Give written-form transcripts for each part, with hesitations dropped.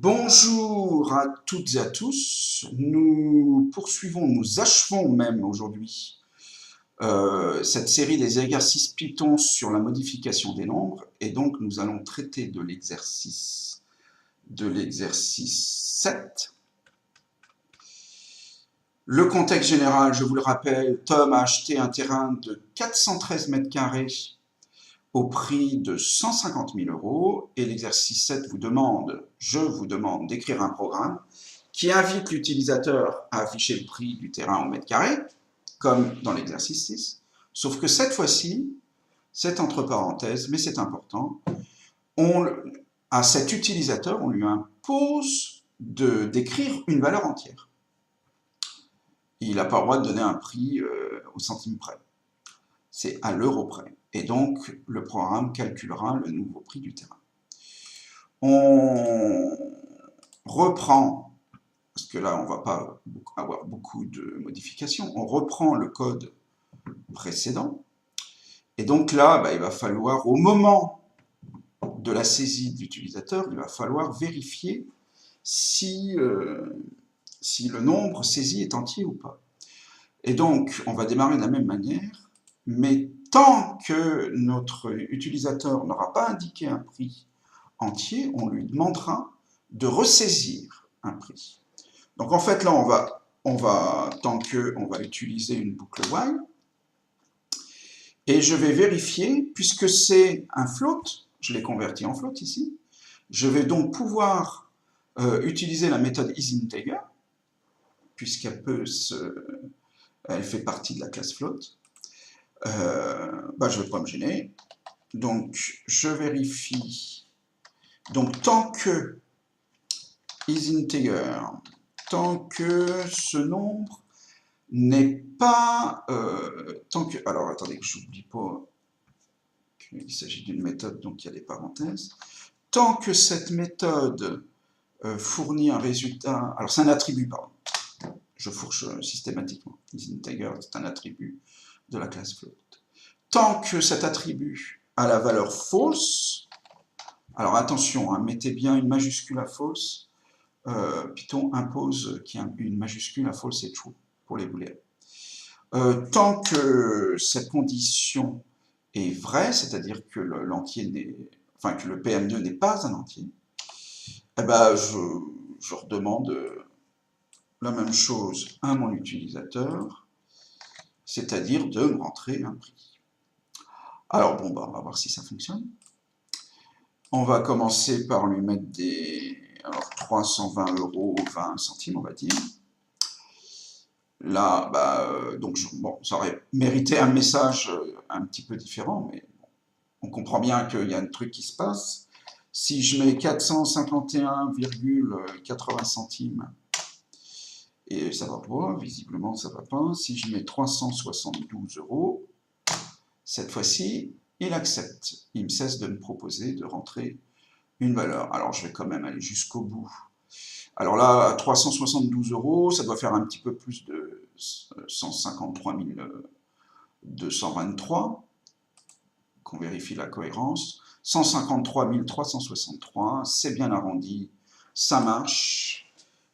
Bonjour à toutes et à tous. Nous poursuivons, nous achevons même aujourd'hui cette série des exercices Python sur la modification des nombres. Et donc nous allons traiter de l'exercice 7. Le contexte général, je vous le rappelle, Tom a acheté un terrain de 413 mètres carrés au prix de 150 000 € et l'exercice 7 je vous demande d'écrire un programme qui invite l'utilisateur à afficher le prix du terrain au mètre carré, comme dans l'exercice 6, sauf que cette fois-ci, c'est entre parenthèses, mais c'est important, à cet utilisateur, on lui impose d'écrire une valeur entière. Il n'a pas le droit de donner un prix au centime près. C'est à l'euro près. Et donc, le programme calculera le nouveau prix du terrain. On reprend, parce que là, on ne va pas avoir beaucoup de modifications, on reprend le code précédent. Et donc là, il va falloir, au moment de la saisie de l'utilisateur, il va falloir vérifier si le nombre saisi est entier ou pas. Et donc, on va démarrer de la même manière, mais tant que notre utilisateur n'aura pas indiqué un prix entier, on lui demandera de ressaisir un prix. Donc en fait, là, on va utiliser une boucle while, et je vais vérifier, puisque c'est un float, je l'ai converti en float ici, je vais donc pouvoir utiliser la méthode isInteger, puisqu'elle elle fait partie de la classe float. Je ne vais pas me gêner. Donc, je vérifie. Donc, tant que isInteger, tant que ce nombre n'est pas... alors, attendez que j'oublie pas qu'il s'agit d'une méthode, donc il y a des parenthèses. Tant que cette méthode fournit un résultat... Alors, c'est un attribut, pardon. Je fourche systématiquement. isInteger, c'est un attribut de la classe float. Tant que cet attribut a la valeur false, alors attention, mettez bien une majuscule à false, Python impose qu'il y ait une majuscule à false et true pour les booléens. Tant que cette condition est vraie, c'est-à-dire que que le PM2 n'est pas un entier, je redemande la même chose à mon utilisateur, c'est-à-dire de me rentrer un prix. Alors on va voir si ça fonctionne. On va commencer par lui mettre 320 € 20 centimes, on va dire. Là, ça aurait mérité un message un petit peu différent, mais on comprend bien qu'il y a un truc qui se passe. Si je mets 451,80 centimes, et ça va pas, visiblement ça va pas. Si je mets 372 €, cette fois-ci, il accepte. Il me cesse de me proposer de rentrer une valeur. Alors, je vais quand même aller jusqu'au bout. Alors là, 372 €, ça doit faire un petit peu plus de 153 223. Qu'on vérifie la cohérence. 153 363, c'est bien arrondi, ça marche.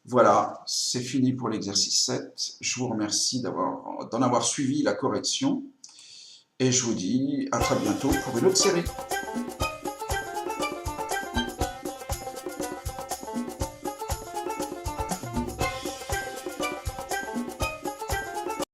Voilà, c'est fini pour l'exercice 7. Je vous remercie d'en avoir suivi la correction. Et je vous dis à très bientôt pour une autre série.